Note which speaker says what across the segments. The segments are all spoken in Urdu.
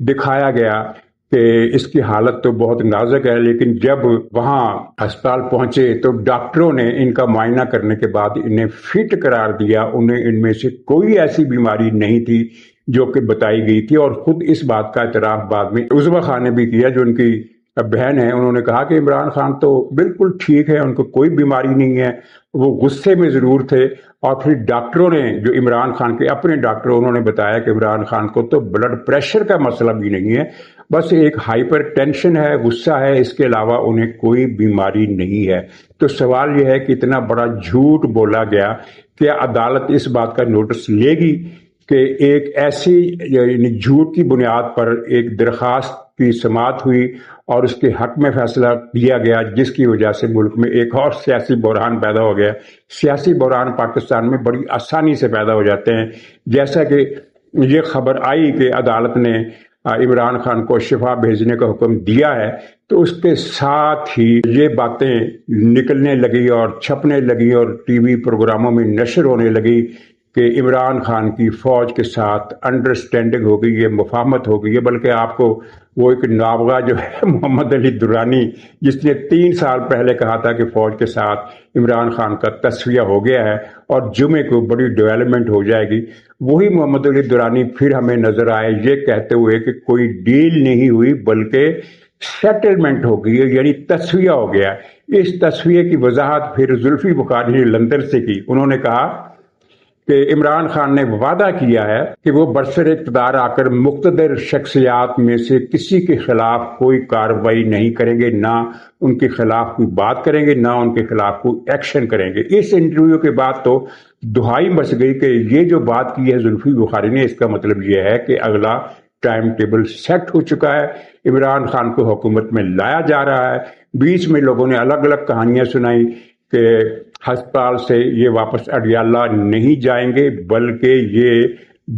Speaker 1: دکھایا گیا کہ اس کی حالت تو بہت نازک ہے، لیکن جب وہاں ہسپتال پہنچے تو ڈاکٹروں نے ان کا معائنہ کرنے کے بعد انہیں فٹ قرار دیا۔ انہیں ان میں سے کوئی ایسی بیماری نہیں تھی جو کہ بتائی گئی تھی، اور خود اس بات کا اعتراف بعد میں عزوہ خان نے بھی کیا، جو ان کی بہن ہے۔ انہوں نے کہا کہ عمران خان تو بالکل ٹھیک ہے، ان کو کوئی بیماری نہیں ہے، وہ غصے میں ضرور تھے۔ اور پھر ڈاکٹروں نے، جو عمران خان کے اپنے ڈاکٹر، انہوں نے بتایا کہ عمران خان کو تو بلڈ پریشر کا مسئلہ بھی نہیں ہے، بس ایک ہائپر ٹینشن ہے، غصہ ہے، اس کے علاوہ انہیں کوئی بیماری نہیں ہے۔ تو سوال یہ ہے کہ اتنا بڑا جھوٹ بولا گیا، کیا عدالت اس بات کا نوٹس لے گی کہ ایک ایسی یعنی جھوٹ کی بنیاد پر ایک درخواست کی سماعت ہوئی اور اس کے حق میں فیصلہ دیا گیا، جس کی وجہ سے ملک میں ایک اور سیاسی بحران پیدا ہو گیا۔ سیاسی بحران پاکستان میں بڑی آسانی سے پیدا ہو جاتے ہیں، جیسا کہ یہ خبر آئی کہ عدالت نے عمران خان کو شفا بھیجنے کا حکم دیا ہے، تو اس کے ساتھ ہی یہ باتیں نکلنے لگی اور چھپنے لگی اور ٹی وی پروگراموں میں نشر ہونے لگی کہ عمران خان کی فوج کے ساتھ انڈرسٹینڈنگ ہو گئی ہے، مفاہمت ہو گئی ہے۔ بلکہ آپ کو وہ ایک نابغہ جو ہے محمد علی درانی، جس نے 3 سال پہلے کہا تھا کہ فوج کے ساتھ عمران خان کا تصفیہ ہو گیا ہے اور جمعے کو بڑی ڈیولپمنٹ ہو جائے گی، وہی محمد علی درانی پھر ہمیں نظر آئے یہ کہتے ہوئے کہ کوئی ڈیل نہیں ہوئی بلکہ سیٹلمنٹ ہو گئی ہے، یعنی تصفیہ ہو گیا۔ اس تصفیے کی وضاحت پھر زلفی بخاری نے لندن سے کی۔ انہوں نے کہا کہ عمران خان نے وعدہ کیا ہے کہ وہ برسر اقتدار آ کر مقتدر شخصیات میں سے کسی کے خلاف کوئی کارروائی نہیں کریں گے، نہ ان کے خلاف کوئی بات کریں گے، نہ ان کے خلاف کوئی ایکشن کریں گے۔ اس انٹرویو کے بعد تو دہائی مچ گئی کہ یہ جو بات کی ہے زلفی بخاری نے، اس کا مطلب یہ ہے کہ اگلا ٹائم ٹیبل سیٹ ہو چکا ہے، عمران خان کو حکومت میں لایا جا رہا ہے۔ بیچ میں لوگوں نے الگ الگ کہانیاں سنائی کہ ہسپتال سے یہ واپس اڈیالہ نہیں جائیں گے بلکہ یہ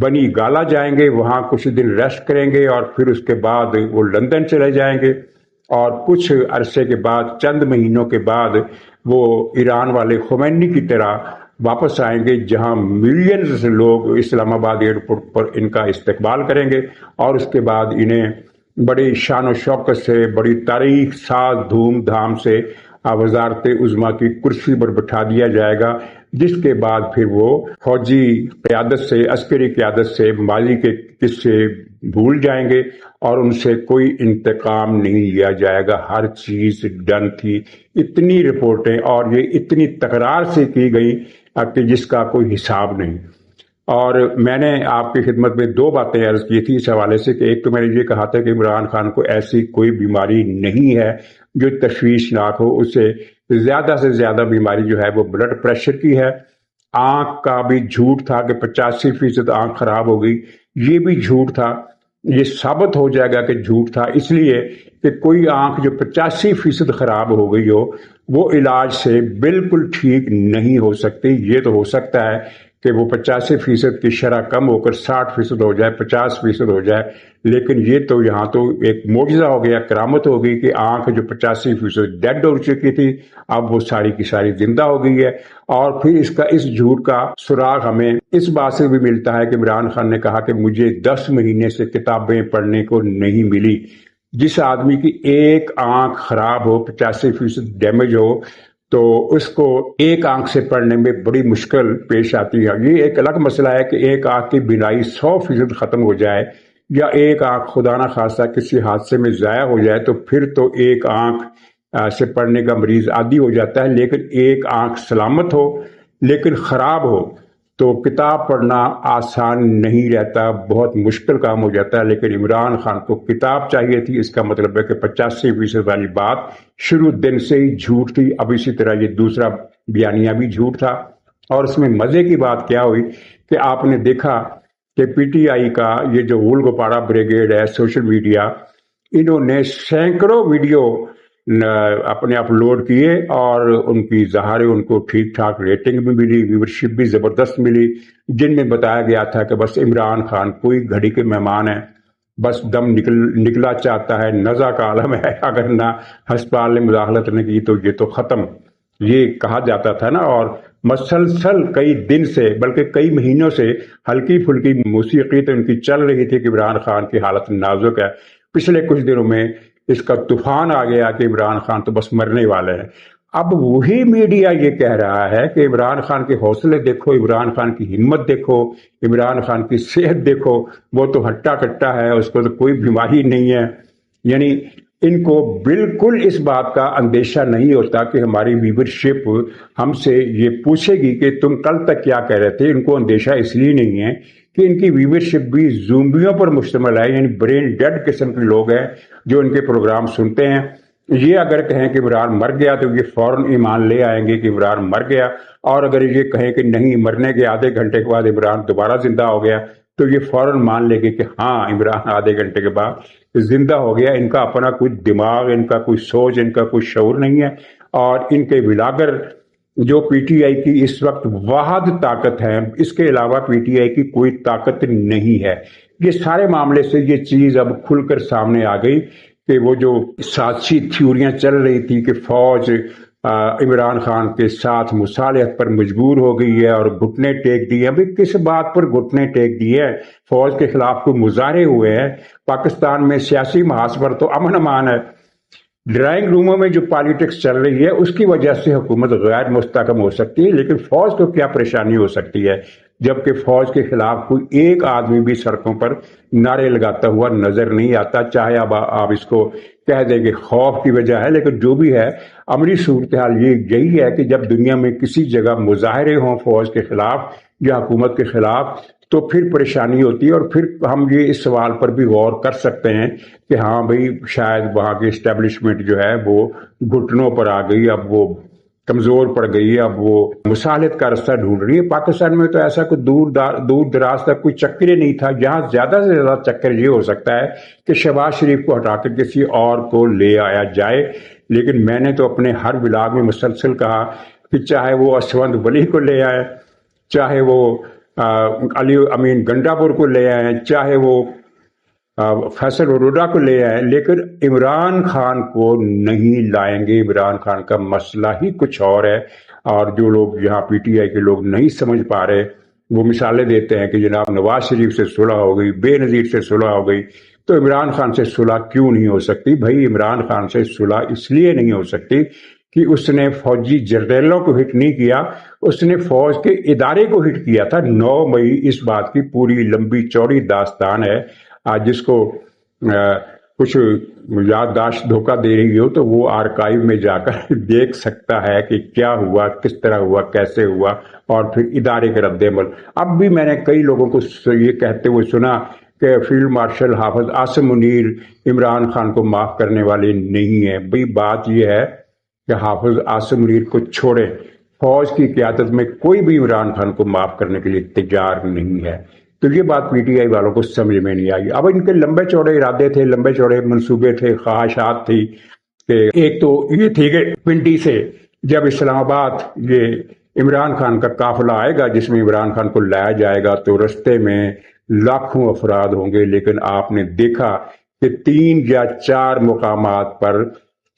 Speaker 1: بنی گالا جائیں گے، وہاں کچھ دن ریسٹ کریں گے اور پھر اس کے بعد وہ لندن چلے جائیں گے، اور کچھ عرصے کے بعد، چند مہینوں کے بعد، وہ ایران والے خمینی کی طرح واپس آئیں گے، جہاں ملینز لوگ اسلام آباد ایئرپورٹ پر ان کا استقبال کریں گے، اور اس کے بعد انہیں بڑی شان و شوکت سے، بڑی تاریخ ساز دھوم دھام سے وزارت عظمیٰ کی کرسی پر بٹھا دیا جائے گا، جس کے بعد پھر وہ فوجی قیادت سے، عسکری قیادت سے ماضی کے قصے بھول جائیں گے اور ان سے کوئی انتقام نہیں لیا جائے گا۔ ہر چیز ڈن تھی۔ اتنی رپورٹیں اور یہ اتنی تکرار سے کی گئی کہ جس کا کوئی حساب نہیں۔ اور میں نے آپ کی خدمت میں 2 باتیں عرض کی تھی اس حوالے سے کہ ایک تو میں نے یہ کہا تھا کہ عمران خان کو ایسی کوئی بیماری نہیں ہے جو تشویشناک ہو، اسے زیادہ سے زیادہ بیماری جو ہے وہ بلڈ پریشر کی ہے۔ آنکھ کا بھی جھوٹ تھا کہ 85% آنکھ خراب ہو گئی، یہ بھی جھوٹ تھا۔ یہ ثابت ہو جائے گا کہ جھوٹ تھا، اس لیے کہ کوئی آنکھ جو 85% خراب ہو گئی ہو وہ علاج سے بالکل ٹھیک نہیں ہو سکتی۔ یہ تو ہو سکتا ہے کہ وہ 85% کی شرح کم ہو کر 60% ہو جائے، 50% ہو جائے، لیکن یہ تو یہاں تو ایک معجزہ ہو گیا، کرامت ہو گئی کہ آنکھ جو 85% ڈیڈ ہو چکی تھی اب وہ ساری کی ساری زندہ ہو گئی ہے۔ اور پھر اس جھوٹ کا سراغ ہمیں اس بات سے بھی ملتا ہے کہ عمران خان نے کہا کہ مجھے 10 مہینے سے کتابیں پڑھنے کو نہیں ملی۔ جس آدمی کی ایک آنکھ خراب ہو، 85% ڈیمیج ہو، تو اس کو ایک آنکھ سے پڑھنے میں بڑی مشکل پیش آتی ہے۔ یہ ایک الگ مسئلہ ہے کہ ایک آنکھ کی بینائی 100% ختم ہو جائے یا ایک آنکھ خدا نہ خواستہ کسی حادثے میں ضائع ہو جائے تو پھر تو ایک آنکھ سے پڑھنے کا مریض عادی ہو جاتا ہے، لیکن ایک آنکھ سلامت ہو لیکن خراب ہو تو کتاب پڑھنا آسان نہیں رہتا، بہت مشکل کام ہو جاتا ہے۔ لیکن عمران خان کو کتاب چاہیے تھی، اس کا مطلب ہے کہ 85% والی بات شروع دن سے ہی جھوٹ تھی۔ اب اسی طرح یہ دوسرا بیانیہ بھی جھوٹ تھا۔ اور اس میں مزے کی بات کیا ہوئی کہ آپ نے دیکھا کہ پی ٹی آئی کا یہ جو غول گپاڑا بریگیڈ ہے، سوشل میڈیا، انہوں نے سینکڑوں ویڈیو اپنے اپلوڈ کیے اور ان کی ظاہر ان کو ٹھیک ٹھاک ریٹنگ بھی ملی، ویورشپ بھی زبردست ملی، جن میں بتایا گیا تھا کہ بس عمران خان کوئی گھڑی کے مہمان ہے، بس دم نکلا چاہتا ہے، نزع کا عالم ہے، اگر نہ ہسپتال نے مداخلت نہ کی تو یہ تو ختم، یہ کہا جاتا تھا نا۔ اور مسلسل کئی دن سے بلکہ کئی مہینوں سے ہلکی پھلکی موسیقی تو ان کی چل رہی تھی کہ عمران خان کی حالت نازک ہے. پچھلے کچھ دنوں میں اس کا طوفان آ گیا کہ عمران خان تو بس مرنے والے ہیں. اب وہی میڈیا یہ کہہ رہا ہے کہ عمران خان کے حوصلے دیکھو، عمران خان کی ہمت دیکھو، عمران خان کی صحت دیکھو، وہ تو ہٹا کٹا ہے، اس کو تو کوئی بیماری نہیں ہے. یعنی ان کو بالکل اس بات کا اندیشہ نہیں ہوتا کہ ہماری ویورشپ ہم سے یہ پوچھے گی کہ تم کل تک کیا کہہ رہے تھے. ان کو اندیشہ اس لیے نہیں ہے کہ ان کی ویورشپ بھی زومبیوں پر مشتمل ہے، یعنی برین ڈیڈ قسم کے لوگ ہیں جو ان کے پروگرام سنتے ہیں. یہ اگر کہیں کہ عمران مر گیا تو یہ فوراً ایمان لے آئیں گے کہ عمران مر گیا، اور اگر یہ کہیں کہ نہیں، مرنے کے آدھے گھنٹے کے بعد عمران دوبارہ زندہ ہو گیا، تو یہ فوراً مان لے گے کہ ہاں عمران آدھے گھنٹے کے بعد زندہ ہو گیا. ان کا اپنا کوئی دماغ، ان کا کوئی سوچ، ان کا کوئی شعور نہیں ہے. اور ان کے بلاگر جو پی ٹی آئی کی اس وقت واحد طاقت ہے، اس کے علاوہ پی ٹی آئی کی کوئی طاقت نہیں ہے. یہ سارے معاملے سے یہ چیز اب کھل کر سامنے آ گئی کہ وہ جو سازشی تھیوریاں چل رہی تھی کہ فوج عمران خان کے ساتھ مصالحت پر مجبور ہو گئی ہے اور گھٹنے ٹیک دیے. ابھی کس بات پر گھٹنے ٹیک دیے ہیں؟ فوج کے خلاف کوئی مظاہرے ہوئے ہیں؟ پاکستان میں سیاسی محاذ پر تو امن امان ہے. ڈرائنگ روموں میں جو پالیٹکس چل رہی ہے اس کی وجہ سے حکومت غیر مستحکم ہو سکتی ہے، لیکن فوج کو کیا پریشانی ہو سکتی ہے جبکہ فوج کے خلاف کوئی ایک آدمی بھی سڑکوں پر نعرے لگاتا ہوا نظر نہیں آتا. چاہے اب آپ اس کو کہہ دیں کہ خوف کی وجہ ہے، لیکن جو بھی ہے عملی صورتحال یہی ہے کہ جب دنیا میں کسی جگہ مظاہرے ہوں فوج کے خلاف یا حکومت کے خلاف تو پھر پریشانی ہوتی ہے. اور پھر ہم یہ اس سوال پر بھی غور کر سکتے ہیں کہ ہاں بھئی شاید وہاں کی اسٹیبلشمنٹ جو ہے وہ گھٹنوں پر آ گئی، اب وہ کمزور پڑ گئی، اب وہ مصالحت کا رستہ ڈھونڈ رہی ہے. پاکستان میں تو ایسا کوئی دور دراز تک کوئی چکر ہی نہیں تھا. جہاں زیادہ سے زیادہ چکر یہ ہو سکتا ہے کہ شہباز شریف کو ہٹا کر کسی اور کو لے آیا جائے. لیکن میں نے تو اپنے ہر ولاگ میں مسلسل کہا کہ چاہے وہ اسوند ولی کو لے آئے، چاہے وہ علی امین گنڈا پور کو لے آئے، چاہے وہ فیصل اروڑا کو لے آئے، لیکن عمران خان کو نہیں لائیں گے. عمران خان کا مسئلہ ہی کچھ اور ہے. اور جو لوگ یہاں پی ٹی آئی کے لوگ نہیں سمجھ پا رہے وہ مثالیں دیتے ہیں کہ جناب نواز شریف سے صلح ہو گئی، بے نظیر سے صلح ہو گئی، تو عمران خان سے صلح کیوں نہیں ہو سکتی؟ بھائی عمران خان سے صلح اس لیے نہیں ہو سکتی کہ اس نے فوجی جرنیلوں کو ہٹ نہیں کیا، اس نے فوج کے ادارے کو ہٹ کیا تھا. 9 مئی اس بات کی پوری لمبی چوڑی داستان ہے. جس کو کچھ یادداشت دھوکہ دے رہی ہو تو وہ آرکائیو میں جا کر دیکھ سکتا ہے کہ کیا ہوا، کس طرح ہوا، کیسے ہوا، اور پھر ادارے کے رد عمل. اب بھی میں نے کئی لوگوں کو یہ کہتے ہوئے سنا کہ فیلڈ مارشل حافظ عاصم منیر عمران خان کو معاف کرنے والے نہیں ہیں. بھئی بات یہ ہے کہ حافظ عاصم منیر کو چھوڑے، فوج کی قیادت میں کوئی بھی عمران خان کو معاف کرنے کے لیے تیار نہیں ہے. تو یہ بات پی ٹی آئی والوں کو سمجھ میں نہیں آئی. اب ان کے لمبے چوڑے ارادے تھے، لمبے چوڑے منصوبے تھے، خواہشات تھی کہ ایک تو یہ تھی کہ پنڈی سے جب اسلام آباد یہ عمران خان کا قافلہ آئے گا جس میں عمران خان کو لایا جائے گا تو رستے میں لاکھوں افراد ہوں گے. لیکن آپ نے دیکھا کہ 3 یا 4 مقامات پر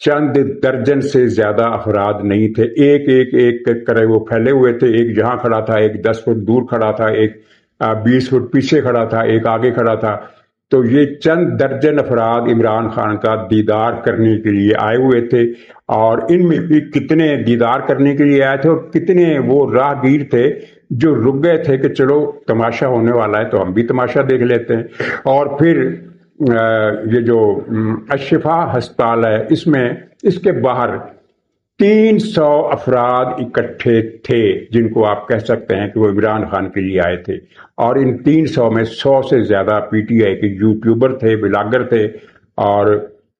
Speaker 1: چند درجن سے زیادہ افراد نہیں تھے. ایک کرے وہ پھیلے ہوئے تھے. ایک جہاں کھڑا تھا، ایک 10 فٹ دور کھڑا تھا، ایک 20 فٹ پیچھے کھڑا تھا، ایک آگے کھڑا تھا. تو یہ چند درجن افراد عمران خان کا دیدار کرنے کے لیے آئے ہوئے تھے. اور ان میں بھی کتنے دیدار کرنے کے لیے آئے تھے اور کتنے وہ راہگیر تھے جو رک گئے تھے کہ چلو تماشا ہونے والا ہے تو ہم بھی تماشا دیکھ لیتے ہیں. اور پھر یہ جو الشفا ہسپتال ہے اس کے باہر 300 افراد اکٹھے تھے جن کو آپ کہہ سکتے ہیں کہ وہ عمران خان کے لیے آئے تھے. اور ان 300 میں 100 سے زیادہ پی ٹی آئی کے یوٹیوبر تھے، بلاگر تھے، اور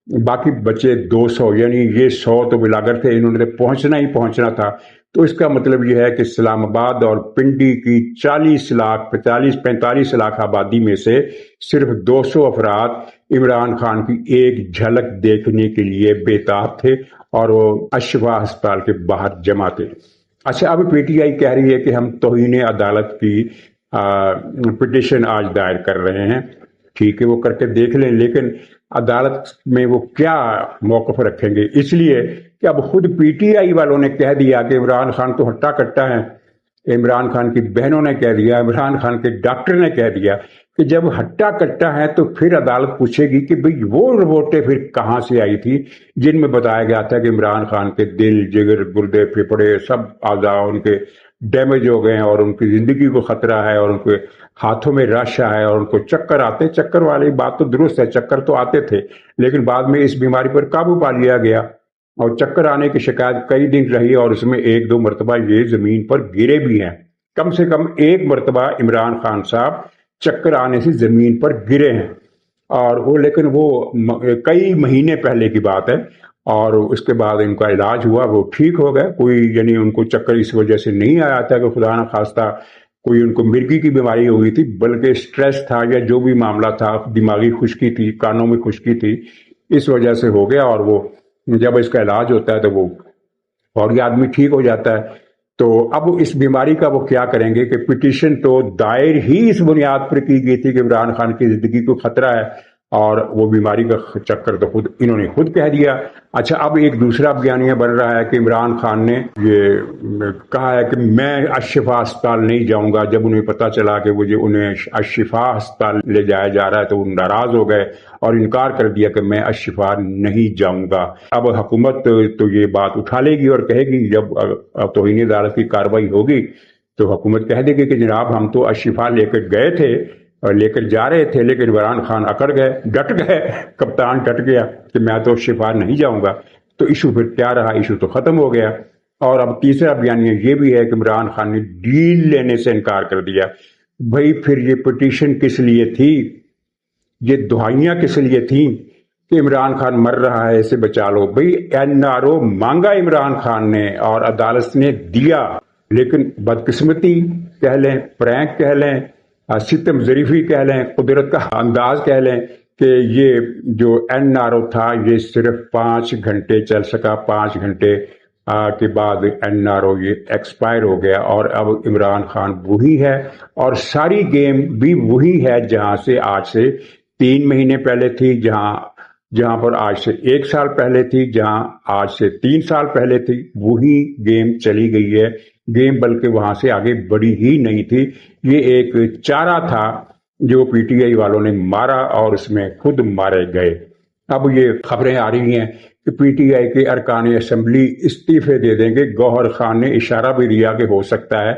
Speaker 1: باقی بچے 200. یعنی یہ 100 تو بلاگر تھے، انہوں نے پہنچنا ہی پہنچنا تھا. تو اس کا مطلب یہ ہے کہ اسلام آباد اور پنڈی کی 45 لاکھ آبادی میں سے صرف 200 افراد عمران خان کی ایک جھلک دیکھنے کے لیے بےتاب تھے اور وہ الشفا ہسپتال کے باہر جمع تھے. اچھا، اب پی ٹی آئی کہہ رہی ہے کہ ہم توہین عدالت کی پٹیشن آج دائر کر رہے ہیں. ٹھیک ہے، وہ کر کے دیکھ لیں، لیکن عدالت میں وہ کیا موقف رکھیں گے؟ اس لیے کہ کہ اب خود پی ٹی آئی والوں نے کہہ دیا کہ عمران خان تو ہٹا کٹا ہے، عمران خان کی بہنوں نے کہہ دیا، عمران خان کے ڈاکٹر نے کہہ دیا کہ جب ہٹا کٹا ہے تو پھر عدالت پوچھے گی کہ بھئی وہ رپورٹیں پھر کہاں سے آئی تھی جن میں بتایا گیا تھا کہ عمران خان کے دل، جگر، گردے، پھیپھڑے سب اعضاء ان کے ڈیمیج ہو گئے ہیں اور ان کی زندگی کو خطرہ ہے اور ان کے ہاتھوں میں رش ہے اور ان کو چکر آتے. چکر والی بات تو درست ہے، چکر تو آتے تھے، لیکن بعد میں اس بیماری پر قابو پا لیا گیا اور چکر آنے کی شکایت کئی دن رہی اور اس میں ایک دو مرتبہ یہ زمین پر گرے بھی ہیں. کم سے کم ایک مرتبہ عمران خان صاحب چکر آنے سے زمین پر گرے ہیں اور وہ، لیکن وہ کئی مہینے پہلے کی بات ہے اور اس کے بعد ان کا علاج ہوا، وہ ٹھیک ہو گئے. کوئی یعنی ان کو چکر اس وجہ سے نہیں آیا تھا کہ خدا نہ خواستہ کوئی ان کو مرگی کی بیماری ہو گئی تھی، بلکہ سٹریس تھا یا جو بھی معاملہ تھا، دماغی خشکی تھی، کانوں میں خشکی تھی، اس وجہ سے ہو گیا. اور وہ جب اس کا علاج ہوتا ہے تو وہ اور یہ آدمی ٹھیک ہو جاتا ہے. تو اب اس بیماری کا وہ کیا کریں گے کہ پٹیشن تو دائر ہی اس بنیاد پر کی گئی تھی کہ عمران خان کی زندگی کو خطرہ ہے اور وہ بیماری کا چکر تو خود انہوں نے خود کہہ دیا. اچھا، اب ایک دوسرا بیانیہ بن رہا ہے کہ عمران خان نے یہ کہا ہے کہ میں الشفا ہسپتال نہیں جاؤں گا. جب انہیں پتا چلا کہ وہ جو انہیں الشفا ہسپتال لے جایا جا رہا ہے تو وہ ناراض ہو گئے اور انکار کر دیا کہ میں الشفا نہیں جاؤں گا. اب حکومت تو یہ بات اٹھا لے گی اور کہے گی، جب توہین عدالت کی کارروائی ہوگی تو حکومت کہہ دے گی کہ جناب ہم تو الشفا لے کر گئے تھے اور لے کر جا رہے تھے، لیکن عمران خان اکڑ گئے، ڈٹ گئے، کپتان ڈٹ گیا کہ میں تو شفا نہیں جاؤں گا. تو ایشو پھر کیا رہا؟ ایشو تو ختم ہو گیا. اور اب تیسرا بیانیہ یہ بھی ہے کہ عمران خان نے ڈیل لینے سے انکار کر دیا. بھائی پھر یہ پٹیشن کس لیے تھی؟ یہ دہائیاں کس لیے تھیں کہ عمران خان مر رہا ہے اسے بچا لو؟ بھائی این آر او مانگا عمران خان نے اور عدالت نے دیا، لیکن بدقسمتی کہہ لیں، پرینک کہہ لیں، ستم ظریفی کہہ لیں، قدرت کا انداز کہہ لیں کہ یہ جو این آر او تھا یہ صرف 5 گھنٹے چل سکا. 5 گھنٹے کے بعد این آر او یہ ایکسپائر ہو گیا اور اب عمران خان وہی ہے اور ساری گیم بھی وہی ہے جہاں سے آج سے 3 مہینے پہلے تھی، جہاں پر آج سے 1 سال پہلے تھی، جہاں آج سے 3 سال پہلے تھی. وہی گیم چلی گئی ہے. گیم بلکہ وہاں سے آگے بڑھی ہی نہیں تھی. یہ ایک چارہ تھا جو پی ٹی آئی والوں نے مارا اور اس میں خود مارے گئے. اب یہ خبریں آ رہی ہیں کہ پی ٹی آئی کے ارکان اسمبلی استعفے دے دیں گے. گوہر خان نے اشارہ بھی دیا کہ ہو سکتا ہے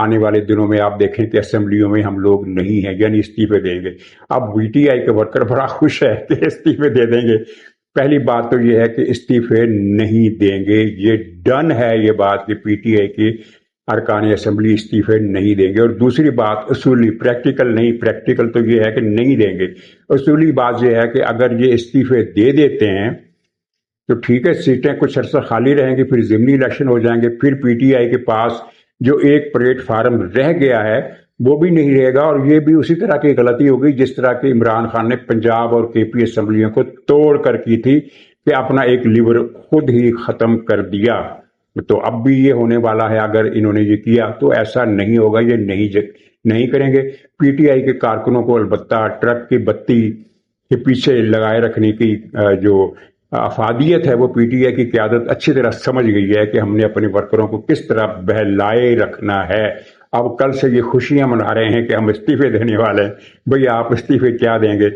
Speaker 1: آنے والے دنوں میں آپ دیکھیں کہ اسمبلیوں میں ہم لوگ نہیں ہیں، یعنی استعفے دیں گے. اب پی ٹی آئی کے ورکر بڑا خوش ہے کہ استعفے دے دیں گے. پہلی بات تو یہ ہے کہ استعفے نہیں دیں گے، یہ ڈن ہے یہ بات کہ پی ٹی آئی کی ارکان اسمبلی استعفے نہیں دیں گے. اور دوسری بات اصولی، پریکٹیکل نہیں، پریکٹیکل تو یہ ہے کہ نہیں دیں گے. اصولی بات یہ ہے کہ اگر یہ استعفے دے دیتے ہیں تو ٹھیک ہے، سیٹیں کچھ عرصہ خالی رہیں گی، پھر ضمنی الیکشن ہو جائیں گے، پھر پی ٹی آئی کے پاس جو ایک پلیٹ فارم رہ گیا ہے وہ بھی نہیں رہے گا. اور یہ بھی اسی طرح کی غلطی ہوگی جس طرح کہ عمران خان نے پنجاب اور کے پی اسمبلیوں کو توڑ کر کی تھی کہ اپنا ایک لیور خود ہی ختم کر دیا. تو اب بھی یہ ہونے والا ہے. اگر انہوں نے یہ کیا تو ایسا نہیں ہوگا، یہ نہیں کریں گے. پی ٹی آئی کے کارکنوں کو البتہ ٹرک کی بتی کے پیچھے لگائے رکھنے کی جو افادیت ہے وہ پی ٹی آئی کی قیادت اچھی طرح سمجھ گئی ہے کہ ہم نے اپنے ورکروں کو کس طرح بہلائے رکھنا ہے. اب کل سے یہ خوشیاں منا رہے ہیں کہ ہم استعفے دینے والے ہیں. بھئی آپ استعفے کیا دیں گے؟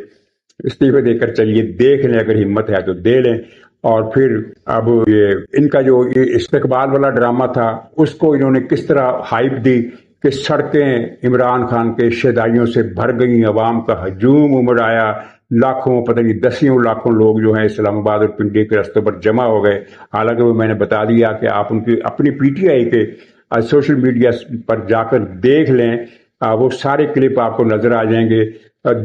Speaker 1: استعفے دے کر چلیے دیکھ لیں، اگر ہمت ہے تو دے لیں. اور پھر اب یہ ان کا جو استقبال والا ڈرامہ تھا اس کو انہوں نے کس طرح ہائپ دی کہ سڑکیں عمران خان کے شیدائیوں سے بھر گئیں، عوام کا ہجوم امڑ آیا، لاکھوں پتہ نہیں دسیوں لاکھوں لوگ جو ہیں اسلام آباد اور پنڈی کے رستوں پر جمع ہو گئے. حالانکہ وہ میں نے بتا دیا کہ آپ ان کی اپنی پی ٹی آئی کے سوشل میڈیا پر جا کر دیکھ لیں، وہ سارے کلپ آپ کو نظر آ جائیں گے.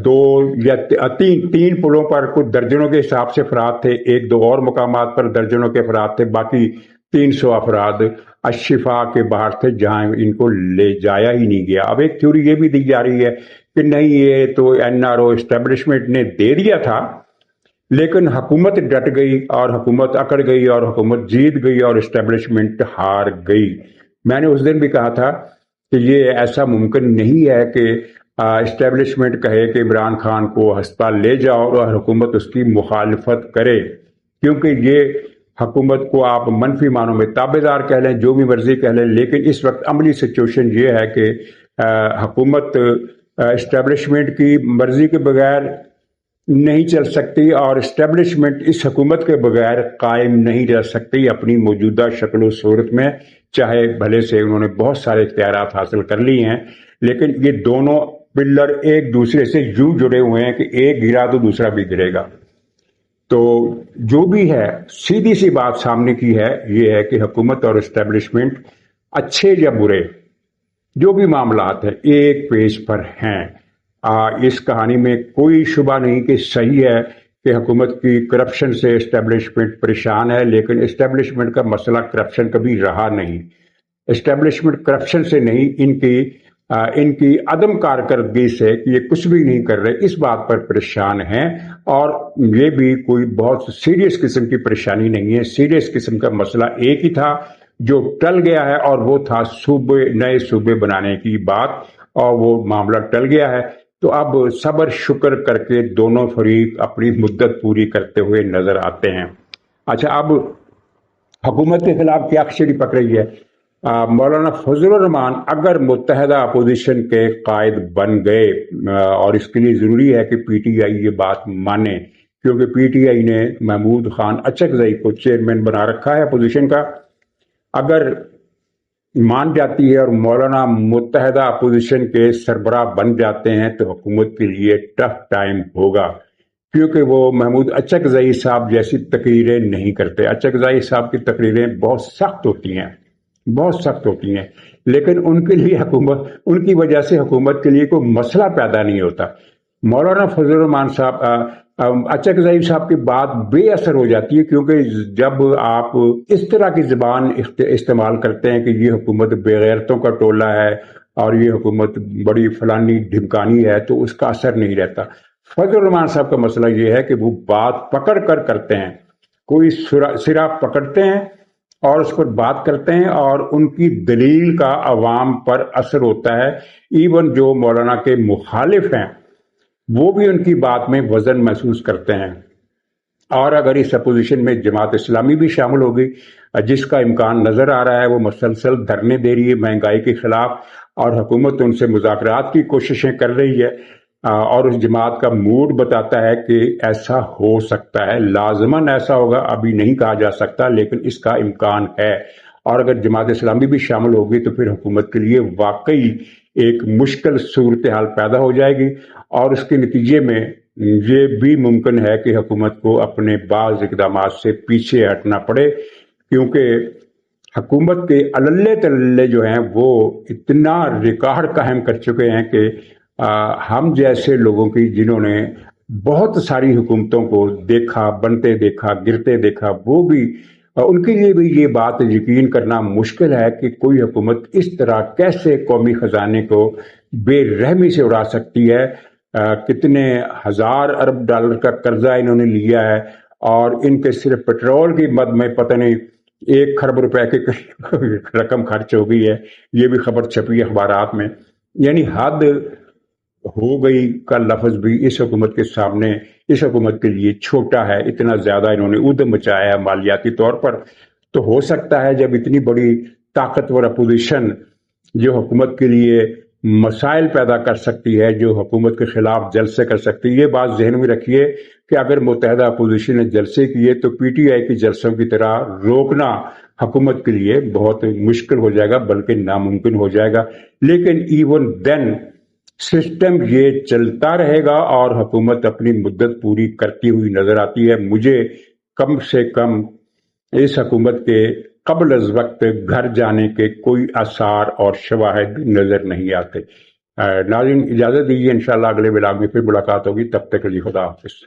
Speaker 1: 2 یا 3 پلوں پر کچھ درجنوں کے حساب سے افراد تھے، 1-2 اور مقامات پر درجنوں کے افراد تھے، باقی 300 افراد الشفا کے باہر تھے جہاں ان کو لے جایا ہی نہیں گیا. اب ایک تھیوری یہ بھی دی جا رہی ہے کہ نہیں، یہ تو این آر او اسٹیبلشمنٹ نے دے دیا تھا لیکن حکومت ڈٹ گئی اور حکومت اکڑ گئی اور حکومت جیت گئی اور اسٹیبلشمنٹ ہار گئی. میں نے اس دن بھی کہا تھا کہ یہ ایسا ممکن نہیں ہے کہ اسٹیبلشمنٹ کہے کہ عمران خان کو ہسپتال لے جاؤ اور حکومت اس کی مخالفت کرے، کیونکہ یہ حکومت کو آپ منفی معنوں میں تابعدار کہہ لیں، جو بھی مرضی کہہ لیں، لیکن اس وقت عملی سچویشن یہ ہے کہ حکومت اسٹیبلشمنٹ کی مرضی کے بغیر نہیں چل سکتی، اور اسٹیبلشمنٹ اس حکومت کے بغیر قائم نہیں رہ سکتی اپنی موجودہ شکل و صورت میں، چاہے بھلے سے انہوں نے بہت سارے اختیارات حاصل کر لی ہیں، لیکن یہ دونوں پلر ایک دوسرے سے یوں جڑے ہوئے ہیں کہ ایک گرا تو دوسرا بھی گرے گا۔ تو جو بھی ہے، سیدھی سی بات سامنے کی ہے، یہ ہے کہ حکومت اور اسٹیبلشمنٹ اچھے یا برے جو بھی معاملات ہیں ایک پیج پر ہیں۔ اس کہانی میں کوئی شبہ نہیں کہ صحیح ہے کہ حکومت کی کرپشن سے اسٹیبلشمنٹ پریشان ہے، لیکن اسٹیبلشمنٹ کا مسئلہ کرپشن کبھی رہا نہیں۔ اسٹیبلشمنٹ کرپشن سے نہیں، ان کی عدم کارکردگی سے کہ یہ کچھ بھی نہیں کر رہے، اس بات پر پریشان ہیں، اور یہ بھی کوئی بہت سیریس قسم کی پریشانی نہیں ہے۔ سیریس قسم کا مسئلہ ایک ہی تھا جو ٹل گیا ہے، اور وہ تھا نئے صوبے بنانے کی بات، اور وہ معاملہ ٹل گیا ہے۔ تو اب صبر شکر کر کے دونوں فریق اپنی مدت پوری کرتے ہوئے نظر آتے ہیں۔ اچھا، اب حکومت کے خلاف کیا کشیدگی پک رہی ہے؟ مولانا فضل الرحمان اگر متحدہ اپوزیشن کے قائد بن گئے، اور اس کے لیے ضروری ہے کہ پی ٹی آئی یہ بات مانے، کیونکہ پی ٹی آئی نے محمود خان اچکزئی کو چیئرمین بنا رکھا ہے اپوزیشن کا، اگر مان جاتی ہے اور مولانا متحدہ اپوزیشن کے سربراہ بن جاتے ہیں تو حکومت کے لیے ٹف ٹائم ہوگا، کیونکہ وہ محمود اچکزئی صاحب جیسی تقریریں نہیں کرتے۔ اچکزئی صاحب کی تقریریں بہت سخت ہوتی ہیں، بہت سخت ہوتی ہیں، لیکن ان کے لیے ان کی وجہ سے حکومت کے لیے کوئی مسئلہ پیدا نہیں ہوتا۔ مولانا فضل الرحمان صاحب، اچکزئی صاحب کی بات بے اثر ہو جاتی ہے، کیونکہ جب آپ اس طرح کی زبان استعمال کرتے ہیں کہ یہ حکومت بے غیرتوں کا ٹولہ ہے اور یہ حکومت بڑی فلانی ڈھمکانی ہے، تو اس کا اثر نہیں رہتا۔ فضل الرحمان صاحب کا مسئلہ یہ ہے کہ وہ بات پکڑ کر کرتے ہیں، کوئی سرا پکڑتے ہیں اور اس پر بات کرتے ہیں، اور ان کی دلیل کا عوام پر اثر ہوتا ہے۔ ایون جو مولانا کے مخالف ہیں وہ بھی ان کی بات میں وزن محسوس کرتے ہیں، اور اگر اس اپوزیشن میں جماعت اسلامی بھی شامل ہوگی، جس کا امکان نظر آ رہا ہے، وہ مسلسل دھرنے دے رہی ہے مہنگائی کے خلاف، اور حکومت ان سے مذاکرات کی کوششیں کر رہی ہے، اور اس جماعت کا موڈ بتاتا ہے کہ ایسا ہو سکتا ہے، لازماً ایسا ہوگا، ابھی نہیں کہا جا سکتا، لیکن اس کا امکان ہے۔ اور اگر جماعت اسلامی بھی شامل ہوگی تو پھر حکومت کے لیے واقعی ایک مشکل صورتحال پیدا ہو جائے گی، اور اس کے نتیجے میں یہ بھی ممکن ہے کہ حکومت کو اپنے بعض اقدامات سے پیچھے ہٹنا پڑے، کیونکہ حکومت کے اللے تللے جو ہیں وہ اتنا ریکارڈ قائم کر چکے ہیں کہ ہم جیسے لوگوں کی، جنہوں نے بہت ساری حکومتوں کو دیکھا، بنتے دیکھا، گرتے دیکھا، وہ بھی، ان کے لیے بھی یہ بات یقین کرنا مشکل ہے کہ کوئی حکومت اس طرح کیسے قومی خزانے کو بے رحمی سے اڑا سکتی ہے۔ کتنے ہزار ارب ڈالر کا قرضہ انہوں نے لیا ہے، اور ان کے صرف پیٹرول کی مد میں پتہ نہیں 1 کھرب روپے کی رقم خرچ ہو گئی ہے، یہ بھی خبر چھپی ہے اخبارات میں۔ یعنی حد ہو گئی کا لفظ بھی اس حکومت کے سامنے، اس حکومت کے لیے چھوٹا ہے، اتنا زیادہ انہوں نے ادھم مچایا ہے مالیاتی طور پر۔ تو ہو سکتا ہے جب اتنی بڑی طاقتور اپوزیشن جو حکومت کے لیے مسائل پیدا کر سکتی ہے، جو حکومت کے خلاف جلسے کر سکتی ہے، یہ بات ذہن میں رکھیے کہ اگر متحدہ اپوزیشن نے جلسے کیے تو پی ٹی آئی کی جلسوں کی طرح روکنا حکومت کے لیے بہت مشکل ہو جائے گا، بلکہ ناممکن ہو جائے گا۔ لیکن ایون دین سسٹم یہ چلتا رہے گا، اور حکومت اپنی مدت پوری کرتی ہوئی نظر آتی ہے۔ مجھے کم سے کم اس حکومت کے قبل از وقت گھر جانے کے کوئی آثار اور شواہد نظر نہیں آتے۔ ناظرین، اجازت دیجیے، انشاءاللہ اگلے ولاگ میں پھر ملاقات ہوگی، تب تک کے لیے خدا حافظ۔